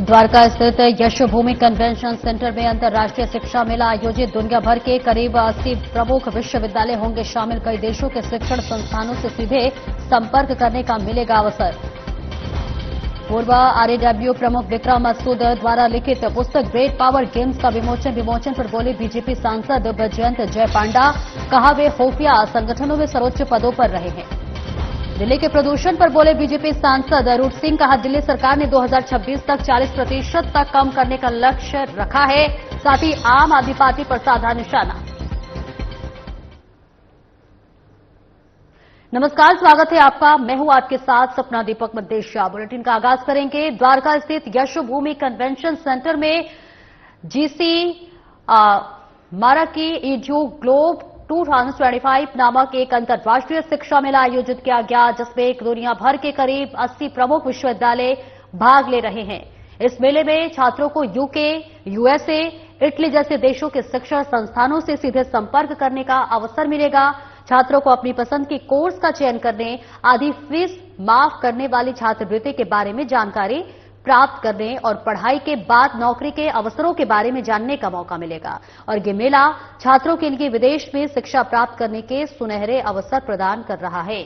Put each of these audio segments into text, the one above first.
द्वारका स्थित Yashobhoomi convention centre में अंतर्राष्ट्रीय शिक्षा मेला आयोजित। दुनिया भर के करीब 80 प्रमुख विश्वविद्यालय होंगे शामिल। कई देशों के शिक्षण संस्थानों से सीधे संपर्क करने का मिलेगा अवसर। पूर्व आरएडब्ल्यू प्रमुख विक्रम मसूद द्वारा लिखित पुस्तक ग्रेट पावर गेम्स का विमोचन पर बोले बीजेपी सांसद बैजयंत जय पांडा। कहा वे खुफिया संगठनों में सर्वोच्च पदों पर रहे हैं। दिल्ली के प्रदूषण पर बोले बीजेपी सांसद अरुण सिंह। कहा दिल्ली सरकार ने 2026 तक 40% तक कम करने का लक्ष्य रखा है। साथ ही आम आदमी पार्टी पर साधा निशाना। नमस्कार, स्वागत है आपका। मैं हूं आपके साथ सपना दीपक मद्देशिया। बुलेटिन का आगाज करेंगे द्वारका स्थित यशोभूमि कन्वेंशन सेंटर में जीसी मारा की इजू ग्लोब 2025 नामक एक अंतर्राष्ट्रीय शिक्षा मेला आयोजित किया गया, जिसमें दुनिया भर के करीब 80 प्रमुख विश्वविद्यालय भाग ले रहे हैं। इस मेले में छात्रों को यूके, यूएसए, इटली जैसे देशों के शिक्षण संस्थानों से सीधे संपर्क करने का अवसर मिलेगा। छात्रों को अपनी पसंद की कोर्स का चयन करने, आधी फीस माफ करने वाली छात्रवृत्ति के बारे में जानकारी प्राप्त करने और पढ़ाई के बाद नौकरी के अवसरों के बारे में जानने का मौका मिलेगा। और ये मेला छात्रों के लिए विदेश में शिक्षा प्राप्त करने के सुनहरे अवसर प्रदान कर रहा है।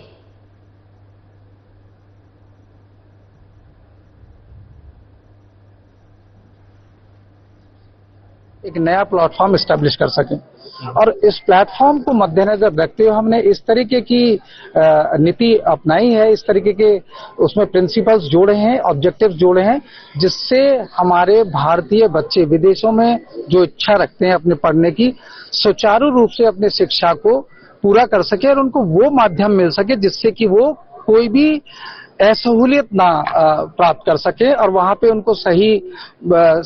एक नया प्लेटफॉर्म एस्टेब्लिश कर सकें और इस प्लेटफॉर्म को मद्देनजर रखते हुए हमने इस तरीके की नीति अपनाई है, इस तरीके के उसमें प्रिंसिपल्स जोड़े हैं, ऑब्जेक्टिव्स जोड़े हैं, जिससे हमारे भारतीय बच्चे विदेशों में जो इच्छा रखते हैं अपने पढ़ने की, सुचारू रूप से अपनी शिक्षा को पूरा कर सके और उनको वो माध्यम मिल सके जिससे कि वो कोई भी असहूलियत ना प्राप्त कर सके और वहां पे उनको सही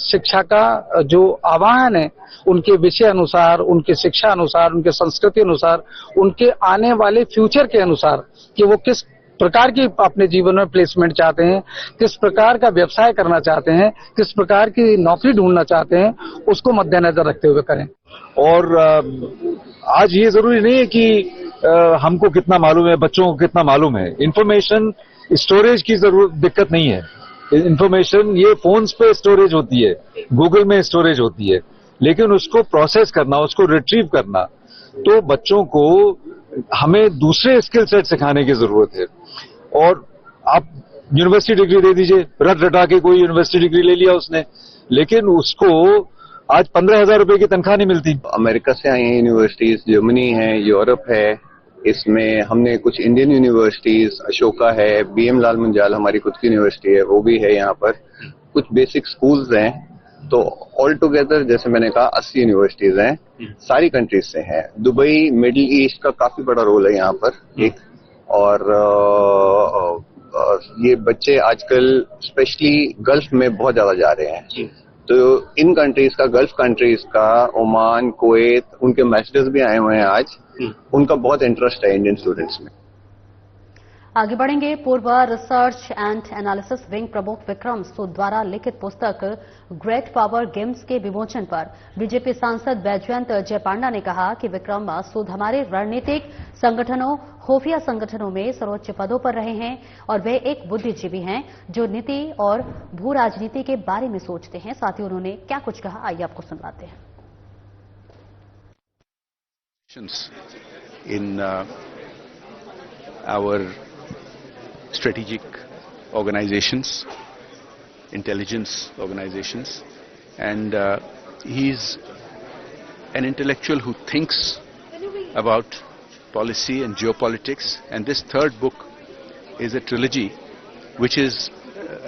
शिक्षा का जो आह्वान है उनके विषय अनुसार, उनके शिक्षा अनुसार, उनके संस्कृति अनुसार, उनके आने वाले फ्यूचर के अनुसार कि वो किस प्रकार की अपने जीवन में प्लेसमेंट चाहते हैं, किस प्रकार का व्यवसाय करना चाहते हैं, किस प्रकार की नौकरी ढूंढना चाहते हैं, उसको मद्देनजर रखते हुए करें। और आज ये जरूरी नहीं है कि हमको कितना मालूम है, बच्चों को कितना मालूम है। इंफॉर्मेशन स्टोरेज की जरूरत दिक्कत नहीं है। इंफॉर्मेशन ये फोन्स पे स्टोरेज होती है, गूगल में स्टोरेज होती है, लेकिन उसको प्रोसेस करना, उसको रिट्रीव करना, तो बच्चों को हमें दूसरे स्किल सेट सिखाने की जरूरत है। और आप यूनिवर्सिटी डिग्री दे दीजिए, रट रटा के कोई यूनिवर्सिटी डिग्री ले लिया उसने, लेकिन उसको आज 15,000 रुपए की तनख्वाह नहीं मिलती। अमेरिका से आई हैं यूनिवर्सिटीज, जर्मनी है, यूरोप है, इसमें हमने कुछ इंडियन यूनिवर्सिटीज, अशोका है, बीएम लाल मंजाल हमारी खुद की यूनिवर्सिटी है, वो भी है यहाँ पर। कुछ बेसिक स्कूल्स हैं, तो ऑल टुगेदर जैसे मैंने कहा 80 यूनिवर्सिटीज हैं, सारी कंट्रीज से हैं। दुबई, मिडिल ईस्ट का काफी बड़ा रोल है यहाँ पर एक। और ये बच्चे आजकल स्पेशली गल्फ में बहुत ज्यादा जा रहे हैं, तो इन कंट्रीज का, गल्फ कंट्रीज का, ओमान, कुवैत, उनके एम्बेसडर्स भी आए हुए हैं आज। उनका बहुत इंटरेस्ट है इंडियन स्टूडेंट्स में। आगे बढ़ेंगे। पूर्व रिसर्च एंड एनालिसिस विंग प्रमुख विक्रम सूद द्वारा लिखित पुस्तक ग्रेट पावर गेम्स के विमोचन पर बीजेपी सांसद बैजयंत जय पांडा ने कहा कि विक्रम सूद हमारे रणनीतिक संगठनों, खुफिया संगठनों में सर्वोच्च पदों पर रहे हैं और वे एक बुद्धिजीवी हैं जो नीति और भू राजनीति के बारे में सोचते हैं। साथ ही उन्होंने क्या कुछ कहा, आइए आपको सुनवाते हैं। In our strategic organizations, intelligence organizations, and he's an intellectual who thinks about policy and geopolitics. And this third book is a trilogy which is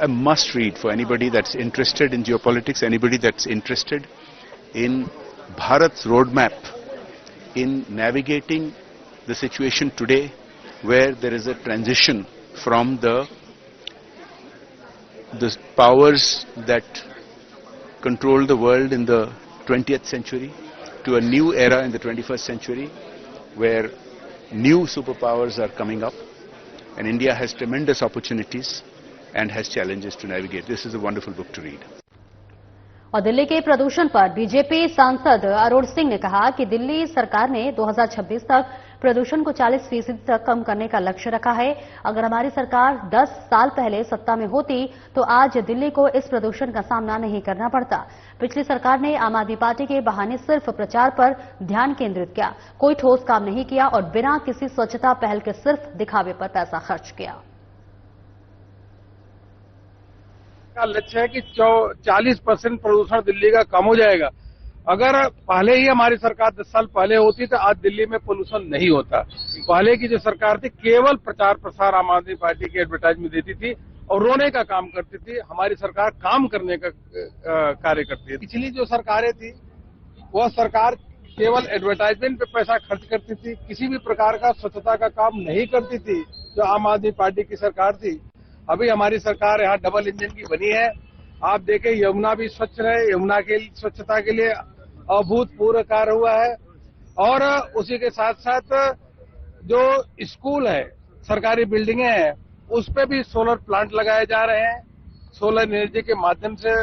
a must read for anybody that's interested in geopolitics, anybody that's interested in Bharat's roadmap in navigating the situation today where there is a transition from the powers that control the world in the 20th century to a new era in the 21st century where new superpowers are coming up, and India has tremendous opportunities and has challenges to navigate. This is a wonderful book to read. और दिल्ली के प्रदूषण पर BJP सांसद अरुण सिंह ने कहा कि दिल्ली सरकार ने 2026 तक प्रदूषण को 40% तक कम करने का लक्ष्य रखा है। अगर हमारी सरकार 10 साल पहले सत्ता में होती तो आज दिल्ली को इस प्रदूषण का सामना नहीं करना पड़ता। पिछली सरकार ने आम आदमी पार्टी के बहाने सिर्फ प्रचार पर ध्यान केंद्रित किया, कोई ठोस काम नहीं किया और बिना किसी स्वच्छता पहल के सिर्फ दिखावे पर पैसा खर्च किया। का लक्ष्य है कि 40% प्रदूषण दिल्ली का कम हो जाएगा। अगर पहले ही हमारी सरकार 10 साल पहले होती तो आज दिल्ली में पोल्यूशन नहीं होता। पहले की जो सरकार थी केवल प्रचार प्रसार आम आदमी पार्टी की एडवर्टाइजमेंट देती थी और रोने का काम करती थी। हमारी सरकार काम करने का कार्य करती है। पिछली जो सरकारें थी वह सरकार केवल एडवर्टाइजमेंट पे पैसा खर्च करती थी, किसी भी प्रकार का स्वच्छता का काम नहीं करती थी जो आम आदमी पार्टी की सरकार थी। अभी हमारी सरकार यहाँ डबल इंजन की बनी है। आप देखें यमुना भी स्वच्छ रहे, यमुना के स्वच्छता के लिए अभूतपूर्व कार्य हुआ है। और उसी के साथ साथ जो स्कूल है, सरकारी बिल्डिंगें हैं, उस पे भी सोलर प्लांट लगाए जा रहे हैं। सोलर एनर्जी के माध्यम से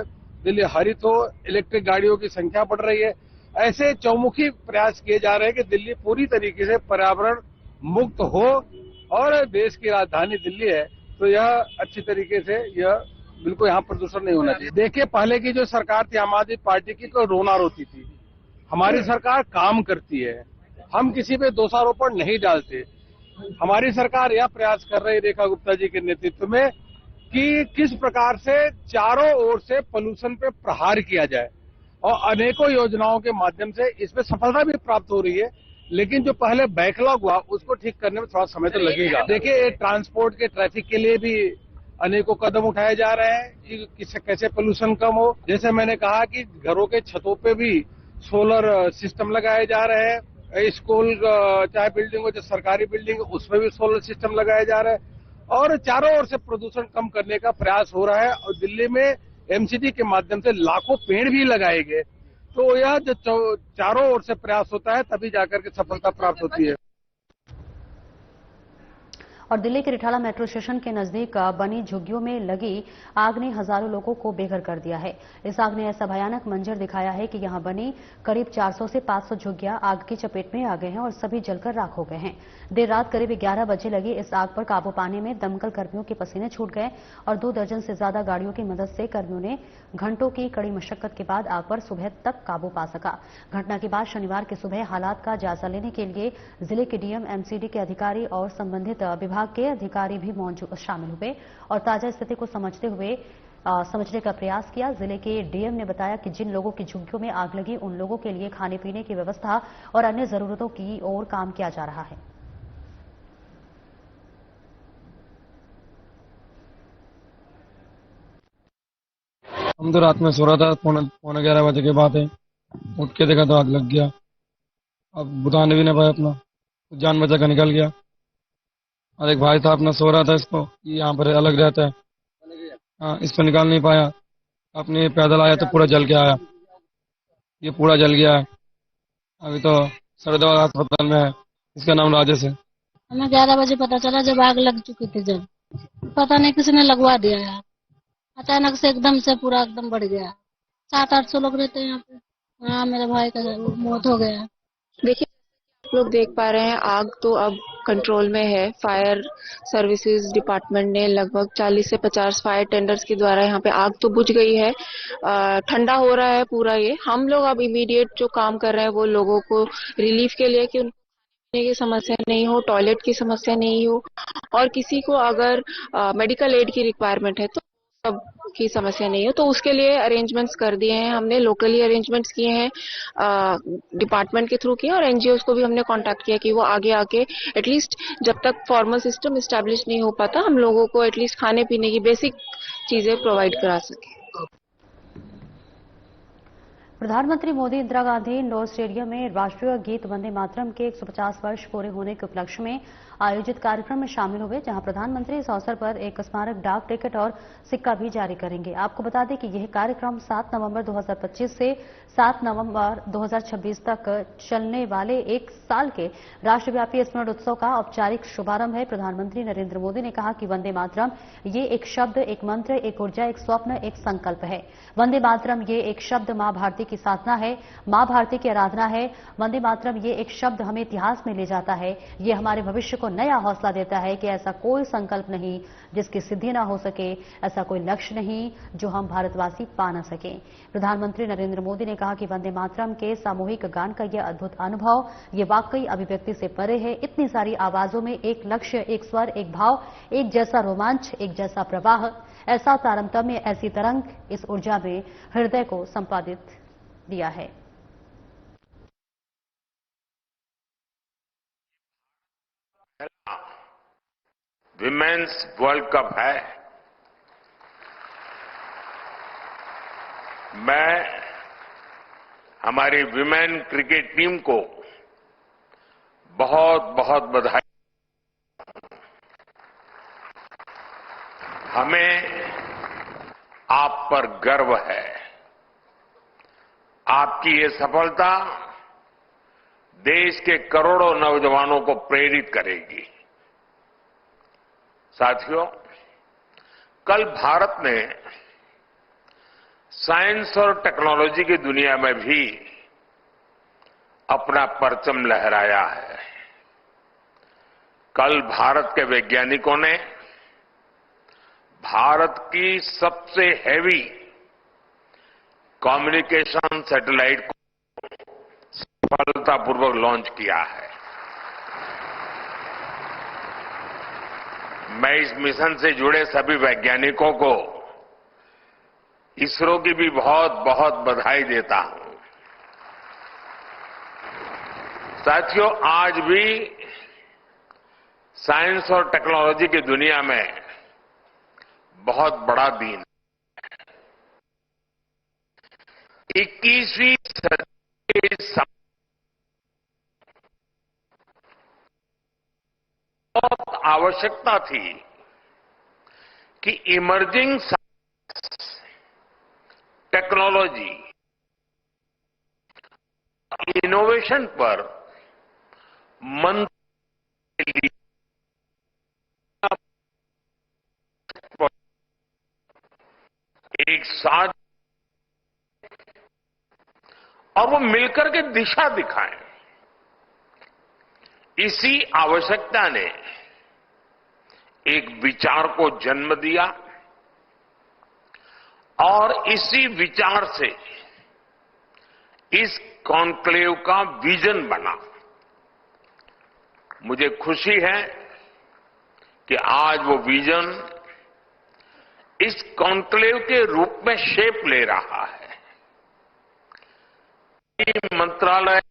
दिल्ली हरित हो, इलेक्ट्रिक गाड़ियों की संख्या बढ़ रही है। ऐसे चौमुखी प्रयास किए जा रहे हैं कि दिल्ली पूरी तरीके से पर्यावरण मुक्त हो और देश की राजधानी दिल्ली है तो यह अच्छी तरीके से यह बिल्कुल यहाँ प्रदूषण नहीं होना चाहिए। देखिए पहले की जो सरकार थी आम आदमी पार्टी की तो रोना रोती थी। हमारी सरकार काम करती है, हम किसी पे दोषारोपण नहीं डालते। हमारी सरकार यह प्रयास कर रही रेखा गुप्ता जी के नेतृत्व में कि किस प्रकार से चारों ओर से पोल्यूशन पे प्रहार किया जाए और अनेकों योजनाओं के माध्यम से इसमें सफलता भी प्राप्त हो रही है। लेकिन जो पहले बैकलॉग हुआ उसको ठीक करने में थोड़ा समय तो लगेगा। देखिए ट्रांसपोर्ट के ट्रैफिक के लिए भी अनेकों कदम उठाए जा रहे हैं कि कैसे पोल्यूशन कम हो। जैसे मैंने कहा कि घरों के छतों पे भी सोलर सिस्टम लगाए जा रहे हैं। स्कूल चाहे बिल्डिंग हो, जो सरकारी बिल्डिंग उसमें भी सोलर सिस्टम लगाए जा रहे हैं और चारों ओर से प्रदूषण कम करने का प्रयास हो रहा है। और दिल्ली में एमसीडी के माध्यम से लाखों पेड़ भी लगाए गए। तो यह जो चारों ओर से प्रयास होता है तभी जाकर के सफलता प्राप्त होती है। और दिल्ली के रिठाला मेट्रो स्टेशन के नजदीक बनी झुग्गियों में लगी आग ने हजारों लोगों को बेघर कर दिया है। इस आग ने ऐसा भयानक मंजर दिखाया है कि यहां बनी करीब 400 से 500 झुग्गियां आग की चपेट में आ गए हैं और सभी जलकर राख हो गए हैं। देर रात करीब 11 बजे लगी इस आग पर काबू पाने में दमकल कर्मियों के पसीने छूट गए और 2 दर्जन से ज्यादा गाड़ियों की मदद से कर्मियों ने घंटों की कड़ी मशक्कत के बाद आग पर सुबह तक काबू पा सका। घटना के बाद शनिवार की सुबह हालात का जायजा लेने के लिए जिले के डीएम, एमसीडी के अधिकारी और संबंधित विभाग के अधिकारी भी शामिल हुए और ताजा स्थिति को समझने का प्रयास किया। जिले के डीएम ने बताया कि जिन लोगों की झुग्गियों में आग लगी उन लोगों के लिए खाने पीने की व्यवस्था और अन्य जरूरतों की ओर काम किया जा रहा है। हम तो रात में सो रहा था, पौने 11 बजे के बाद है, उठ के देखा तो आग लग गया। अब बुझाने भी नहीं पाया, अपना जान बचा कर निकल गया। और एक भाई था अपना सो रहा था, इसको यहाँ पर अलग रहता है, हाँ, इसको निकाल नहीं पाया। अपने पैदल आया तो पूरा जल के आया, ये पूरा जल गया है। अभी तो सरदार अस्पताल में है। इसका नाम राजेश है। हमें 11 बजे पता चला जब आग लग चुकी थी। जब पता नहीं किसी ने लगवा दिया यार, अचानक से एकदम से पूरा एकदम बढ़ गया। 700-800 लोग रहते हैं यहाँ पे। हाँ, मेरे भाई का मौत हो गया। देखिए आप लोग देख पा रहे हैं आग तो अब कंट्रोल में है। फायर सर्विसेज डिपार्टमेंट ने लगभग 40 से 50 फायर टेंडर्स के द्वारा यहाँ पे आग तो बुझ गई है। ठंडा हो रहा है पूरा ये। हम लोग अब इमीडिएट जो काम कर रहे हैं वो लोगों को रिलीफ के लिए कि उनको की समस्या नहीं हो, टॉयलेट की समस्या नहीं हो और किसी को अगर मेडिकल एड की रिक्वायरमेंट है तो सब की समस्या नहीं हो तो उसके लिए अरेंजमेंट्स कर दिए हैं। हमने लोकली अरेंजमेंट्स किए हैं, डिपार्टमेंट के थ्रू किए और एनजीओज को भी हमने कांटेक्ट किया कि वो आगे आके एटलीस्ट जब तक फॉर्मल सिस्टम एस्टैब्लिश नहीं हो पाता हम लोगों को एटलीस्ट खाने पीने की बेसिक चीजें प्रोवाइड करा सके। प्रधानमंत्री मोदी इंदिरा गांधी इंडोर स्टेडियम में राष्ट्रीय गीत वंदे मातरम के 150 वर्ष पूरे होने के उपलक्ष्य में आयोजित कार्यक्रम में शामिल हुए, जहां प्रधानमंत्री इस अवसर पर एक स्मारक डाक टिकट और सिक्का भी जारी करेंगे। आपको बता दें कि यह कार्यक्रम 7 नवंबर 2025 से 7 नवंबर 2026 तक चलने वाले एक साल के राष्ट्रव्यापी स्मरण उत्सव का औपचारिक शुभारंभ है। प्रधानमंत्री नरेंद्र मोदी ने कहा कि वंदे मातरम ये एक शब्द, एक मंत्र, एक ऊर्जा, एक स्वप्न, एक संकल्प है। वंदे मातरम ये एक शब्द मां भारती की साधना है, मां भारती की आराधना है। वंदे मातरम ये एक शब्द हमें इतिहास में ले जाता है। ये हमारे भविष्य को नया हौसला देता है कि ऐसा कोई संकल्प नहीं जिसकी सिद्धि ना हो सके, ऐसा कोई लक्ष्य नहीं जो हम भारतवासी पा न सके। प्रधानमंत्री नरेंद्र मोदी ने कहा कि वंदे मातरम के सामूहिक गान का यह अद्भुत अनुभव, ये वाकई अभिव्यक्ति से परे है। इतनी सारी आवाजों में एक लक्ष्य, एक स्वर, एक भाव, एक जैसा रोमांच, एक जैसा प्रवाह, ऐसा तारतम्य, ऐसी तरंग इस ऊर्जा में हृदय को संपादित दिया है। विमेन्स वर्ल्ड कप है। मैं हमारी विमेन क्रिकेट टीम को बहुत बहुत बधाई। हमें आप पर गर्व है। आपकी ये सफलता देश के करोड़ों नौजवानों को प्रेरित करेगी। साथियों, कल भारत ने साइंस और टेक्नोलॉजी की दुनिया में भी अपना परचम लहराया है। कल भारत के वैज्ञानिकों ने भारत की सबसे हैवी कम्युनिकेशन सैटेलाइट को सफलतापूर्वक लॉन्च किया है। मैं इस मिशन से जुड़े सभी वैज्ञानिकों को, इसरो की भी बहुत बहुत बधाई देता हूं। साथियों, आज भी साइंस और टेक्नोलॉजी की दुनिया में बहुत बड़ा दिन है। 21वीं सदी के बहुत आवश्यकता थी कि इमर्जिंग साइंस, टेक्नोलॉजी, इनोवेशन पर मंत्र के लिए एक साथ और वो मिलकर के दिशा दिखाएं। इसी आवश्यकता ने एक विचार को जन्म दिया और इसी विचार से इस कॉन्क्लेव का विजन बना। मुझे खुशी है कि आज वो विजन इस कॉन्क्लेव के रूप में शेप ले रहा है। मंत्रालय,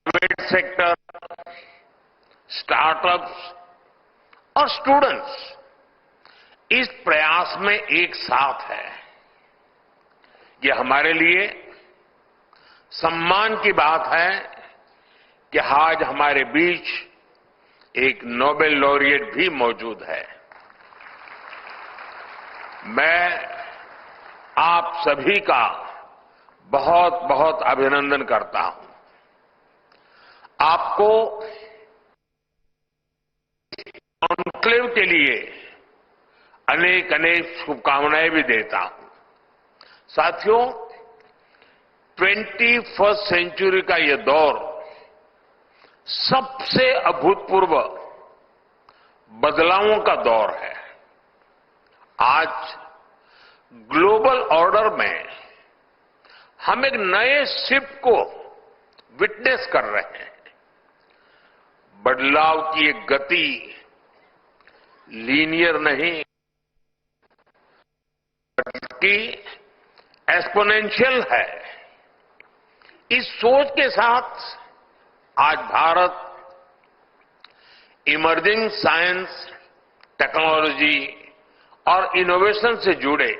प्राइवेट सेक्टर, स्टार्टअप्स और स्टूडेंट्स इस प्रयास में एक साथ है। ये हमारे लिए सम्मान की बात है कि आज हमारे बीच एक नोबेल लॉरिएट भी मौजूद है। मैं आप सभी का बहुत बहुत अभिनंदन करता हूं। आपको कॉन्क्लेव के लिए अनेक अनेक शुभकामनाएं भी देता हूं। साथियों, 21st सेंचुरी का यह दौर सबसे अभूतपूर्व बदलावों का दौर है। आज ग्लोबल ऑर्डर में हम एक नए शिफ्ट को विटनेस कर रहे हैं। बदलाव की एक गति लीनियर नहीं बल्कि एक्सपोनेंशियल है। इस सोच के साथ आज भारत इमर्जिंग साइंस, टेक्नोलॉजी और इनोवेशन से जुड़े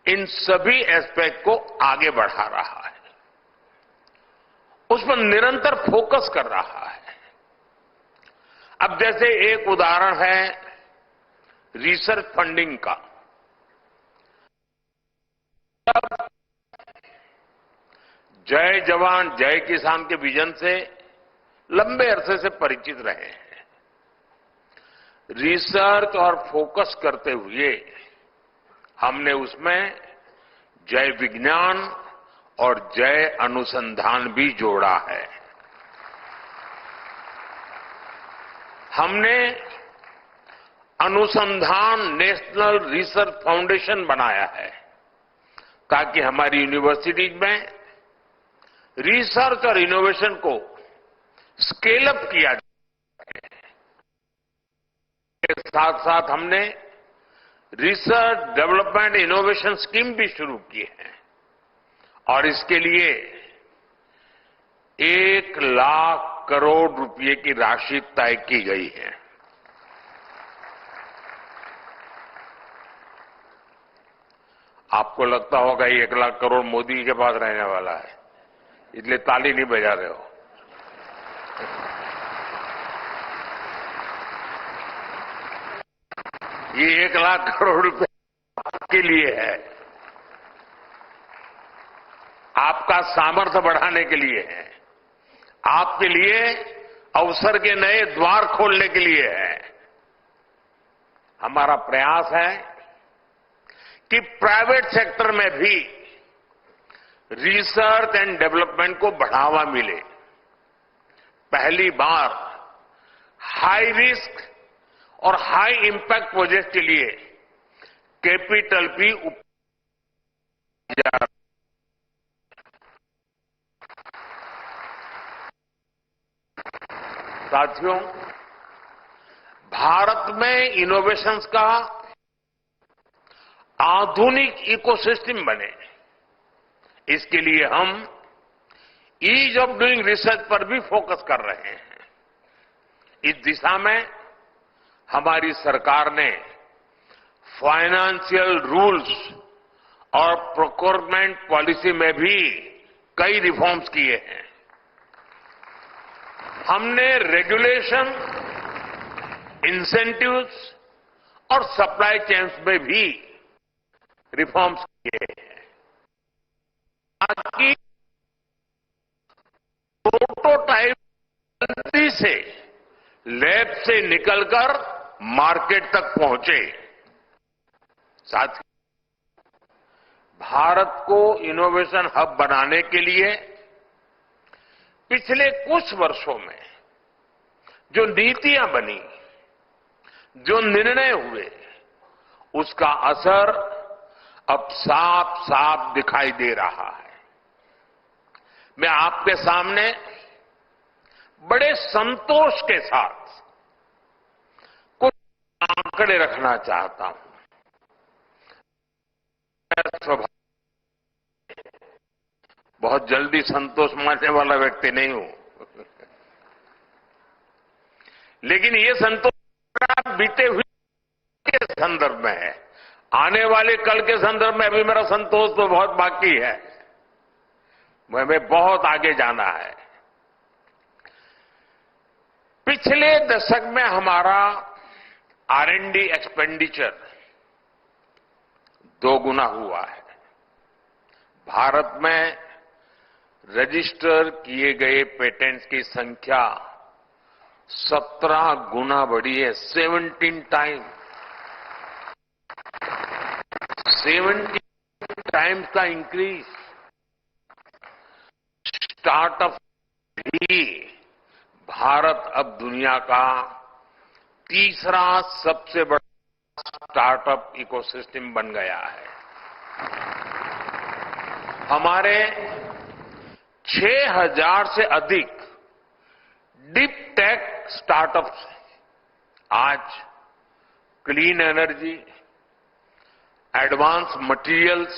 इन सभी एस्पेक्ट को आगे बढ़ा रहा है। उस पर निरंतर फोकस कर रहा है। अब जैसे एक उदाहरण है रिसर्च फंडिंग का। जय जवान जय किसान के विजन से लंबे अरसे से परिचित रहे हैं। रिसर्च और फोकस करते हुए हमने उसमें जय विज्ञान और जय अनुसंधान भी जोड़ा है। हमने अनुसंधान नेशनल रिसर्च फाउंडेशन बनाया है ताकि हमारी यूनिवर्सिटीज में रिसर्च और इनोवेशन को स्केल अप किया जाए। इसके साथ साथ हमने रिसर्च डेवलपमेंट इनोवेशन स्कीम भी शुरू की है और इसके लिए 1,00,000 करोड़ रुपए की राशि तय की गई है। आपको लगता होगा 1,00,000 करोड़ मोदी के पास रहने वाला है, इसलिए ताली नहीं बजा रहे हो। ये 1,00,000 करोड़ रुपए आपके लिए है, आपका सामर्थ्य बढ़ाने के लिए है, आपके लिए अवसर के नए द्वार खोलने के लिए है। हमारा प्रयास है कि प्राइवेट सेक्टर में भी रिसर्च एंड डेवलपमेंट को बढ़ावा मिले। पहली बार हाई रिस्क और हाई इंपैक्ट प्रोजेक्ट के लिए कैपिटल भी साथियों, भारत में इनोवेशंस का आधुनिक इकोसिस्टम बने, इसके लिए हम ईज ऑफ डूइंग रिसर्च पर भी फोकस कर रहे हैं। इस दिशा में हमारी सरकार ने फाइनेंशियल रूल्स और प्रोक्योरमेंट पॉलिसी में भी कई रिफॉर्म्स किए हैं। हमने रेगुलेशन, इंसेंटिव्स और सप्लाई चेन्स में भी रिफॉर्म्स किए हैं ताकि प्रोटोटाइप जल्दी से लैब से निकलकर मार्केट तक पहुंचे। साथ ही भारत को इनोवेशन हब बनाने के लिए पिछले कुछ वर्षों में जो नीतियां बनी, जो निर्णय हुए, उसका असर अब साफ साफ दिखाई दे रहा है। मैं आपके सामने बड़े संतोष के साथ कुछ आंकड़े रखना चाहता हूं। मैं बहुत जल्दी संतोष मानने वाला व्यक्ति नहीं हूं, लेकिन ये संतोष बीते हुए के संदर्भ में है। आने वाले कल के संदर्भ में अभी मेरा संतोष तो बहुत बाकी है, हमें बहुत आगे जाना है। पिछले दशक में हमारा R&D एक्सपेंडिचर 2 गुना हुआ है। भारत में रजिस्टर किए गए पेटेंट्स की संख्या 17 गुना बढ़ी है। 17 टाइम्स का इंक्रीज। स्टार्टअप भी भारत अब दुनिया का तीसरा सबसे बड़ा स्टार्टअप इकोसिस्टम बन गया है। हमारे 6,000 से अधिक डीप टेक स्टार्टअप्स आज क्लीन एनर्जी, एडवांस मटेरियल्स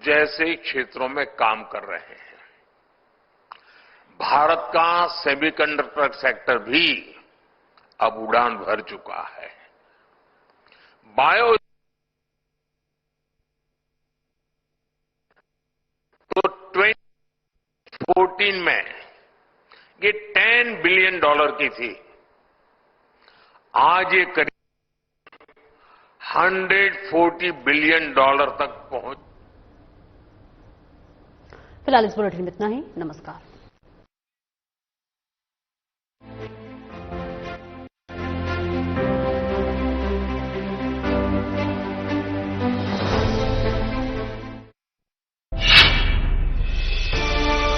जैसे क्षेत्रों में काम कर रहे हैं। भारत का सेमीकंडक्टर सेक्टर भी अब उड़ान भर चुका है। बायो तो 2014 में ये $10 बिलियन की थी। आज ये करीब $140 बिलियन तक पहुंच। फिलहाल इस बुलेटिन में इतना ही। नमस्कार।